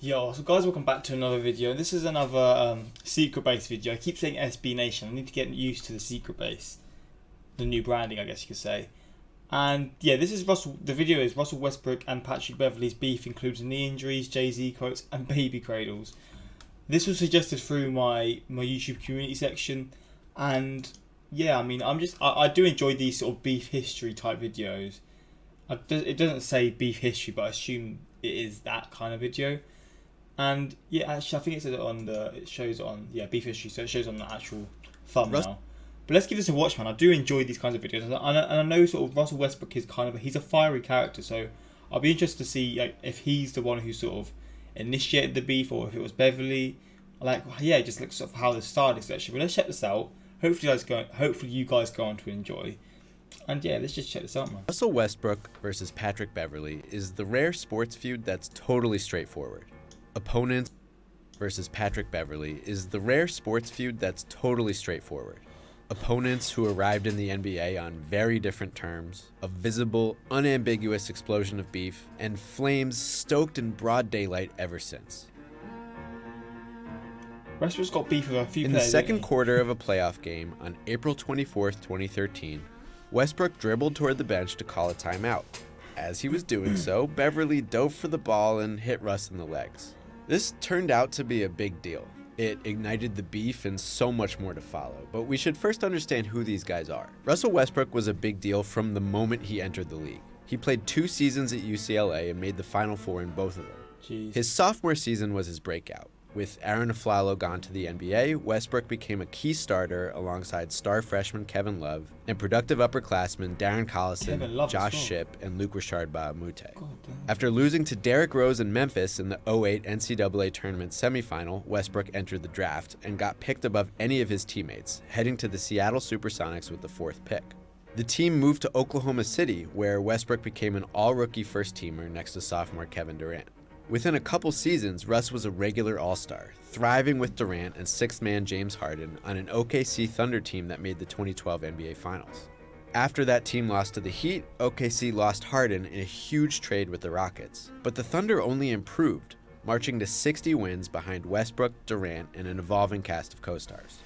Yo, so guys, welcome back to another video. This is another secret base video. I keep saying SB Nation. I need to get used to the secret base, the new branding, I guess you could say. And yeah, this is Russell. The video is Russell Westbrook and Patrick Beverley's beef includes knee injuries, Jay-Z quotes, and baby cradles. This was suggested through my YouTube community section, and yeah, I mean, I do enjoy these sort of beef history type videos. It doesn't say beef history, but I assume it is that kind of video. And yeah, actually, I think it shows on beef history, so it shows on the actual thumbnail. But let's give this a watch, man. I do enjoy these kinds of videos, and I know sort of Russell Westbrook is he's a fiery character, so I'll be interested to see if he's the one who sort of initiated the beef or if it was Beverley. Just like sort of how this started, etc. But let's check this out. Hopefully you guys go on to enjoy. And yeah, let's just check this out, man. Russell Westbrook versus Patrick Beverley is the rare sports feud that's totally straightforward. Opponents versus Patrick Beverley is the rare sports feud that's totally straightforward. Opponents who arrived in the NBA on very different terms, a visible, unambiguous explosion of beef, and flames stoked in broad daylight ever since. Westbrook's got beef with a few In players. the second quarter of a playoff game on April 24th, 2013, Westbrook dribbled toward the bench to call a timeout. As he was doing so, Beverley dove for the ball and hit Russ in the legs. This turned out to be a big deal. It ignited the beef and so much more to follow, but we should first understand who these guys are. Russell Westbrook was a big deal from the moment he entered the league. He played 2 seasons at UCLA and made the Final Four in both of them. Jeez. His sophomore season was his breakout. With Aaron Aflalo gone to the NBA, Westbrook became a key starter alongside star freshman Kevin Love and productive upperclassmen Darren Collison, Josh Shipp, and Luc Richard Baamute. After losing to Derrick Rose in Memphis in the 2008 NCAA tournament semifinal, Westbrook entered the draft and got picked above any of his teammates, heading to the Seattle Supersonics with the 4th pick. The team moved to Oklahoma City, where Westbrook became an all-rookie first-teamer next to sophomore Kevin Durant. Within a couple seasons, Russ was a regular all-star, thriving with Durant and sixth-man James Harden on an OKC Thunder team that made the 2012 NBA Finals. After that team lost to the Heat, OKC lost Harden in a huge trade with the Rockets. But the Thunder only improved, marching to 60 wins behind Westbrook, Durant, and an evolving cast of co-stars.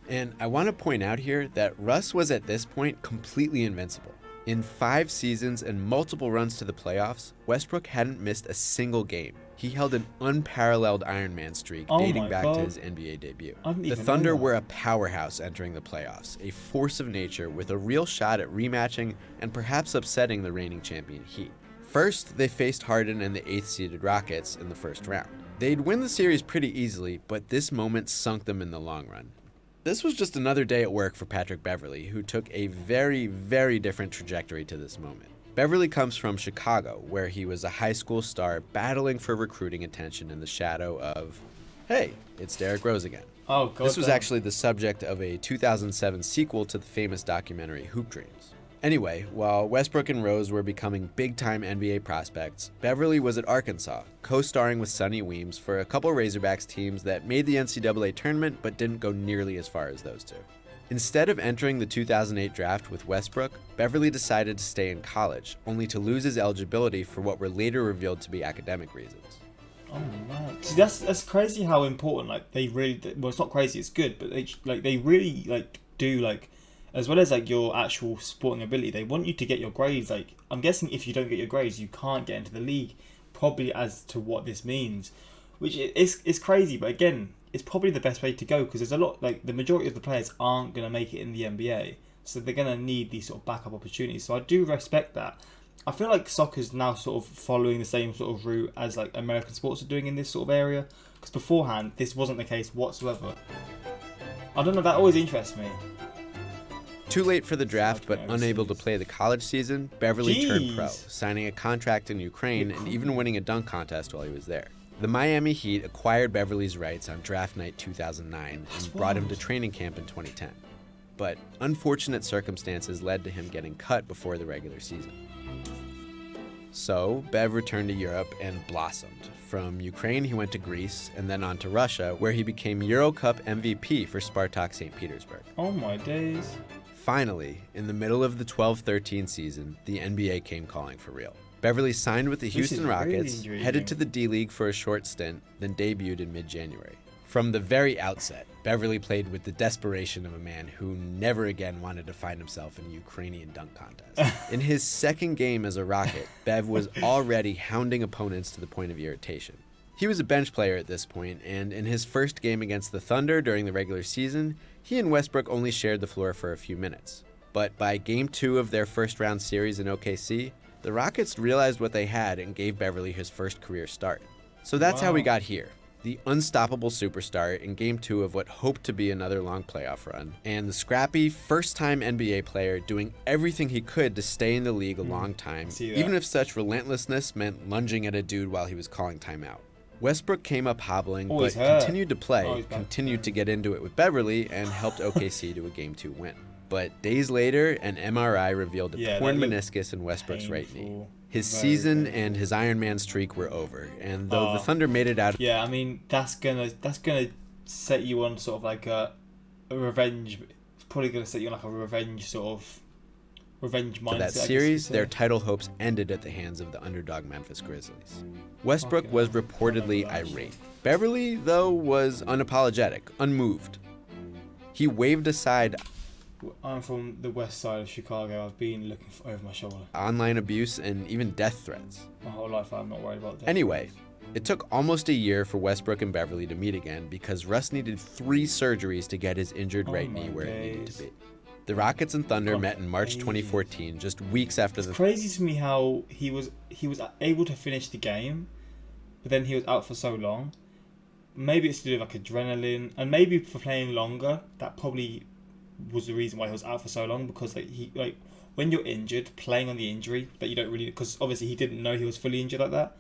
And I want to point out here that Russ was at this point completely invincible. In 5 seasons and multiple runs to the playoffs, Westbrook hadn't missed a single game. He held an unparalleled Iron Man streak dating back to his NBA debut. The Thunder were a powerhouse entering the playoffs, a force of nature with a real shot at rematching and perhaps upsetting the reigning champion Heat. First, they faced Harden and the 8th-seeded Rockets in the first round. They'd win the series pretty easily, but this moment sunk them in the long run. This was just another day at work for Patrick Beverley, who took a very, very different trajectory to this moment. Beverley comes from Chicago, where he was a high school star battling for recruiting attention in the shadow of, hey, it's Derrick Rose again. Oh, God. This was actually the subject of a 2007 sequel to the famous documentary Hoop Dreams. Anyway, while Westbrook and Rose were becoming big-time NBA prospects, Beverley was at Arkansas, co-starring with Sonny Weems for a couple Razorbacks teams that made the NCAA tournament but didn't go nearly as far as those two. Instead of entering the 2008 draft with Westbrook, Beverley decided to stay in college, only to lose his eligibility for what were later revealed to be academic reasons. Oh man, see, that's crazy how important they really. Well, it's not crazy, it's good, but they really do as well as your actual sporting ability, they want you to get your grades. I'm guessing if you don't get your grades, you can't get into the league. Probably as to what this means, which is crazy. But again, it's probably the best way to go because there's a lot the majority of the players aren't going to make it in the NBA, so they're going to need these sort of backup opportunities. So I do respect that. I feel like soccer's now sort of following the same sort of route as American sports are doing in this sort of area, because beforehand this wasn't the case whatsoever. I don't know, that always interests me. Too late for the draft, but unable to play the college season, Beverley turned pro, signing a contract in Ukraine and even winning a dunk contest while he was there. The Miami Heat acquired Beverley's rights on draft night 2009 and brought him to training camp in 2010. But unfortunate circumstances led to him getting cut before the regular season. So, Bev returned to Europe and blossomed. From Ukraine, he went to Greece and then on to Russia, where he became Euro Cup MVP for Spartak St. Petersburg. Oh my days. Finally, in the middle of the 12-13 season, the NBA came calling for real. Beverley signed with the Houston Rockets, really headed to the D-League for a short stint, then debuted in mid-January. From the very outset, Beverley played with the desperation of a man who never again wanted to find himself in a Ukrainian dunk contest. In his second game as a Rocket, Bev was already hounding opponents to the point of irritation. He was a bench player at this point, and in his first game against the Thunder during the regular season, he and Westbrook only shared the floor for a few minutes. But by Game 2 of their first-round series in OKC, the Rockets realized what they had and gave Beverley his first career start. So that's how we got here. The unstoppable superstar in Game 2 of what hoped to be another long playoff run, and the scrappy, first-time NBA player doing everything he could to stay in the league a long time, even if such relentlessness meant lunging at a dude while he was calling timeout. Westbrook came up hobbling, but continued to play, continued to get into it with Beverley, and helped OKC to a Game 2 win. But days later, an MRI revealed a torn meniscus in Westbrook's right knee. His season and his Iron Man streak were over, and though the Thunder made it out... Yeah, I mean, that's gonna set you on sort of like a revenge... It's probably gonna set you on like a revenge mindset. For that series, their title hopes ended at the hands of the underdog Memphis Grizzlies. Westbrook was reportedly irate. Beverley, though, was unapologetic, unmoved. He waved aside... I'm from the west side of Chicago. I've been looking over my shoulder. Online abuse and even death threats. My whole life I'm not worried about that. Anyway, it took almost a year for Westbrook and Beverley to meet again because Russ needed 3 surgeries to get his injured right knee where it needed to be. The Rockets and Thunder met in March 2014, just weeks after the... It's crazy to me how he was able to finish the game, but then he was out for so long. Maybe it's to do with like adrenaline, and maybe for playing longer, that probably was the reason why he was out for so long, because like when you're injured, playing on the injury that you don't really, because obviously he didn't know he was fully injured like that,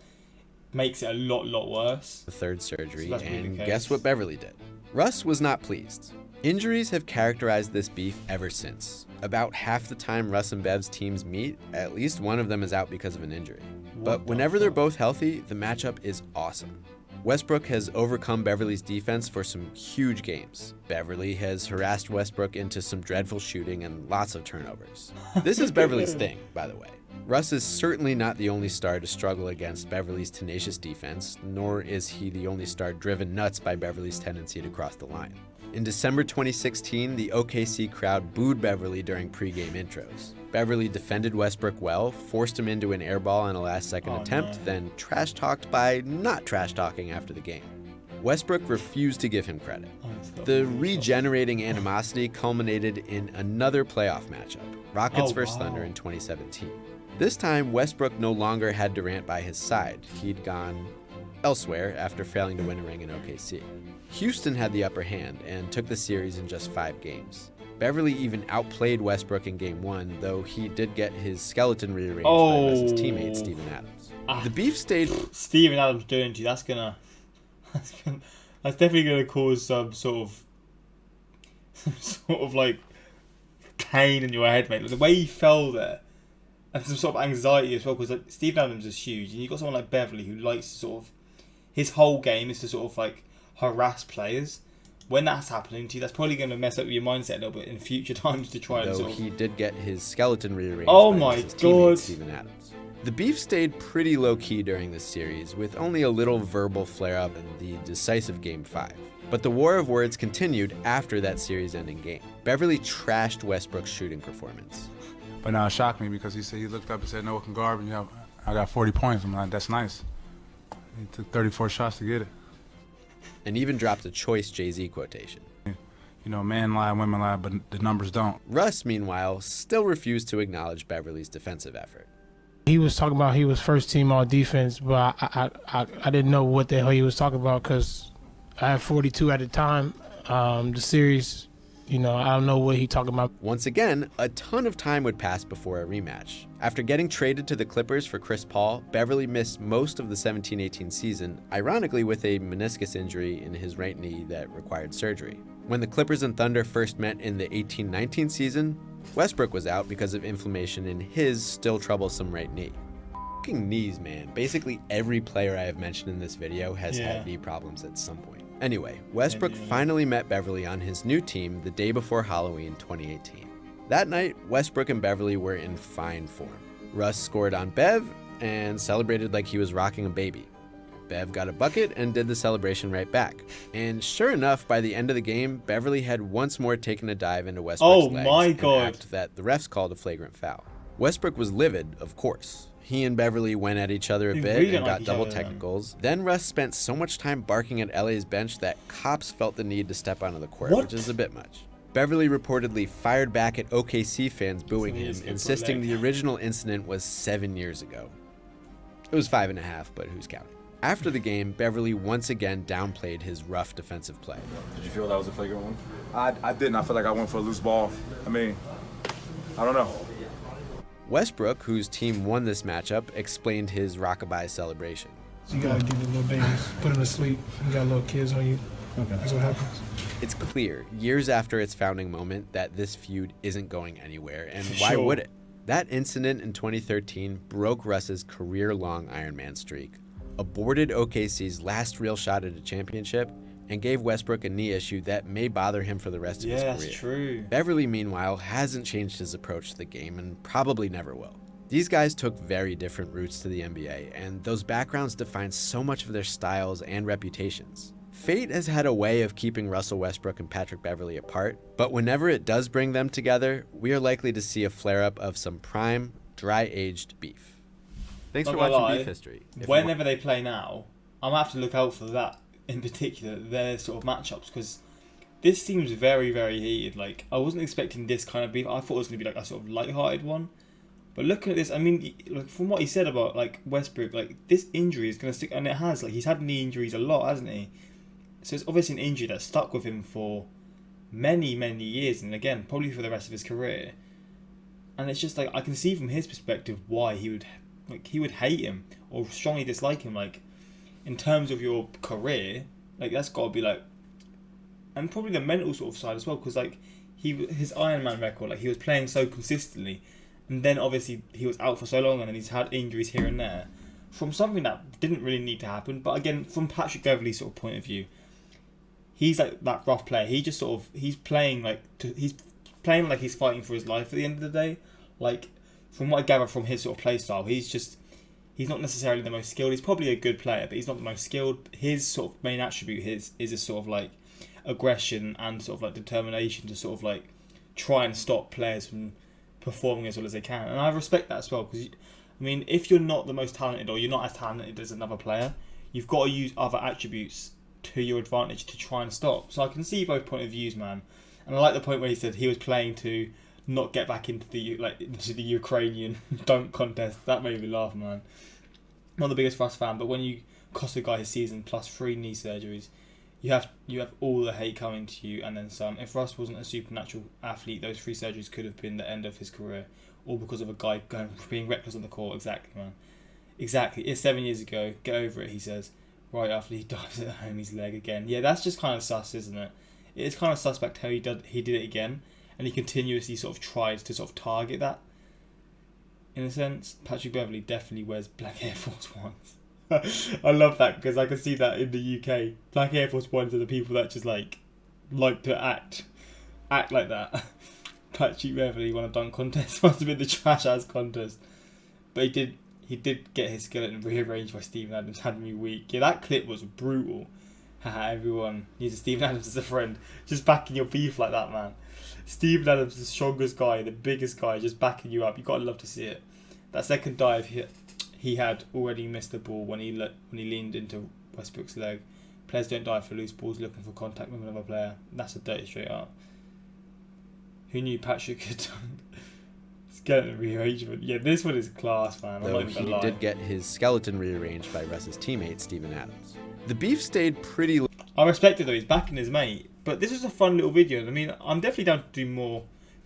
makes it a lot worse. The third surgery, and guess what Beverley did? Russ was not pleased. Injuries have characterized this beef ever since. About half the time Russ and Bev's teams meet, at least one of them is out because of an injury. But whenever they're both healthy, the matchup is awesome. Westbrook has overcome Beverley's defense for some huge games. Beverley has harassed Westbrook into some dreadful shooting and lots of turnovers. This is Beverley's thing, by the way. Russ is certainly not the only star to struggle against Beverley's tenacious defense, nor is he the only star driven nuts by Beverley's tendency to cross the line. In December 2016, the OKC crowd booed Beverley during pregame intros. Beverley defended Westbrook well, forced him into an airball on a last-second attempt, then trash-talked by not trash-talking after the game. Westbrook refused to give him credit. The regenerating animosity culminated in another playoff matchup, Rockets vs. Thunder in 2017. This time, Westbrook no longer had Durant by his side. He'd gone elsewhere after failing to win a ring in OKC. Houston had the upper hand and took the series in just 5 games. Beverley even outplayed Westbrook in Game 1, though he did get his skeleton rearranged by Russ's teammate Steven Adams. The beef stayed... Steven Adams doing to you, that's definitely gonna cause some sort of like pain in your head, mate. Like, the way he fell there, and some sort of anxiety as well, because like Steven Adams is huge, and you've got someone like Beverley who likes to sort of, his whole game is to sort of like harass players. When that's happening to you, that's probably going to mess up your mindset a little bit in future times to try and sort of... he did get his skeleton rearranged by my his God. Steven Adams. The beef stayed pretty low-key during this series, with only a little verbal flare-up in the decisive Game 5. But the war of words continued after that series-ending game. Beverley trashed Westbrook's shooting performance. But now it shocked me because he looked up and said, "No one can guard me. I got 40 points." I'm like, that's nice. He took 34 shots to get it. And even dropped a choice Jay-Z quotation. You know, men lie, women lie, but the numbers don't. Russ, meanwhile, still refused to acknowledge Beverley's defensive effort. He was talking about he was first team all defense, but I didn't know what the hell he was talking about because I had 42 at the time. The series, you know, I don't know what he talking about. Once again, a ton of time would pass before a rematch. After getting traded to the Clippers for Chris Paul, Beverley missed most of the 17-18 season, ironically with a meniscus injury in his right knee that required surgery. When the Clippers and Thunder first met in the 18-19 season, Westbrook was out because of inflammation in his still troublesome right knee. Fucking knees, man. Basically every player I have mentioned in this video has had knee problems at some point. Anyway, Westbrook finally met Beverley on his new team the day before Halloween 2018. That night, Westbrook and Beverley were in fine form. Russ scored on Bev, and celebrated like he was rocking a baby. Bev got a bucket and did the celebration right back. And sure enough, by the end of the game, Beverley had once more taken a dive into Westbrook's legs my and God. act that the refs called a flagrant foul. Westbrook was livid, of course. He and Beverley went at each other a They bit really and don't got like each double other, man. technicals. Then Russ spent so much time barking at LA's bench that cops felt the need to step onto the court, What? which is a bit much. Beverley reportedly fired back at OKC fans booing he him, is good for a insisting leg. the original incident was 7 years ago. It was 5.5, but who's counting? After the game, Beverley once again downplayed his rough defensive play. Did you feel that was a flagrant one? I didn't. I feel like I went for a loose ball. I mean, I don't know. Westbrook, whose team won this matchup, explained his rockabye celebration. So you gotta get the little babies, put them to sleep. You got little kids on you. Okay. That's what happens. It's clear, years after its founding moment, that this feud isn't going anywhere, and why Sure. would it? That incident in 2013 broke Russ's career-long Ironman streak, aborted OKC's last real shot at a championship, and gave Westbrook a knee issue that may bother him for the rest of his Yeah, career. that's true. Beverley, meanwhile, hasn't changed his approach to the game and probably never will. These guys took very different routes to the NBA, and those backgrounds define so much of their styles and reputations. Fate has had a way of keeping Russell Westbrook and Patrick Beverley apart, but whenever it does bring them together, we are likely to see a flare-up of some prime, dry-aged beef. Thanks Not for gonna watching lie, Beef History. If you Whenever they play now, I'm gonna have to look out for that in particular, their sort of matchups, because this seems very, very heated. Like, I wasn't expecting this kind of beef. I thought it was gonna be like a sort of light-hearted one. But looking at this, I mean, like, from what he said about like Westbrook, like this injury is gonna stick, and it has. Like, he's had knee injuries a lot, hasn't he? So it's obviously an injury that stuck with him for many, many years, and again, probably for the rest of his career. And it's just like, I can see from his perspective why he would hate him or strongly dislike him. Like, in terms of your career, like, that's got to be like, and probably the mental sort of side as well, because like his Ironman record, like, he was playing so consistently, and then obviously he was out for so long, and then he's had injuries here and there from something that didn't really need to happen. But again, from Patrick Beverley's sort of point of view, he's like that rough player. He just sort of he's playing like he's fighting for his life at the end of the day. Like, from what I gather from his sort of play style, he's not necessarily the most skilled. He's probably a good player, but he's not the most skilled. His sort of main attribute is a sort of like aggression and sort of like determination to sort of like try and stop players from performing as well as they can. And I respect that as well, because I mean, if you're not the most talented or you're not as talented as another player, you've got to use other attributes to your advantage to try and stop. So I can see both point of views, man. And I like the point where he said he was playing to not get back into the Ukrainian dunk contest. That made me laugh, man. Not the biggest Russ fan, but when you cost a guy his season plus 3 knee surgeries, you have all the hate coming to you and then some. If Russ wasn't a supernatural athlete, those 3 surgeries could have been the end of his career, all because of a guy being reckless on the court. Exactly, man. Exactly. It's 7 years ago. Get over it, he says, right after he dives at homie's leg again. Yeah, that's just kind of sus, isn't it? It's kind of suspect how he did it again, and he continuously sort of tried to sort of target that. In a sense, Patrick Beverley definitely wears black Air Force Ones. I love that, because I can see that in the UK. Black Air Force Ones are the people that just like to act like that. Patrick Beverley won a dunk contest. Must have been the trash ass contest, but he did get his skeleton rearranged by Steven Adams. Had me weak. Yeah, that clip was brutal. Haha, everyone uses Steven Adams as a friend. Just backing your beef like that, man. Steven Adams is the strongest guy, the biggest guy, just backing you up. You gotta love to see it. That second dive, he had already missed the ball when he leaned into Westbrook's leg. Players don't dive for loose balls looking for contact with another player. That's a dirty straight up. Who knew Patrick could skeleton rearrangement? Yeah, this one is class, man. I'm Though not even he gonna lie. did get his skeleton rearranged by Russ's teammate, Steven Adams. The beef stayed pretty I respect it though, he's backing his mate. But this was a fun little video. I mean, I'm definitely down to do more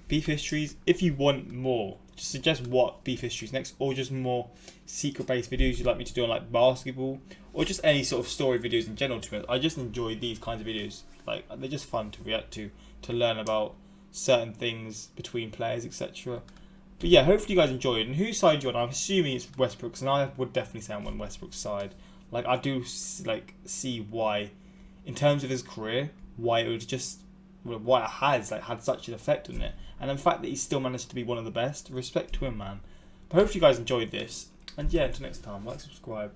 beef histories. If you want more, just suggest what beef histories next, or just more secret-based videos you'd like me to do on like basketball, or just any sort of story videos in general. To be honest, I just enjoy these kinds of videos. Like, they're just fun to react to learn about certain things between players, etc. But yeah, hopefully you guys enjoyed. And whose side you on? I'm assuming it's Westbrook's, and I would definitely say I'm on Westbrook's side. Like, I do see why, in terms of his career, why it has had such an effect on it, and the fact that he's still managed to be one of the best. Respect to him, man. But hopefully you guys enjoyed this. And yeah, until next time, like, subscribe.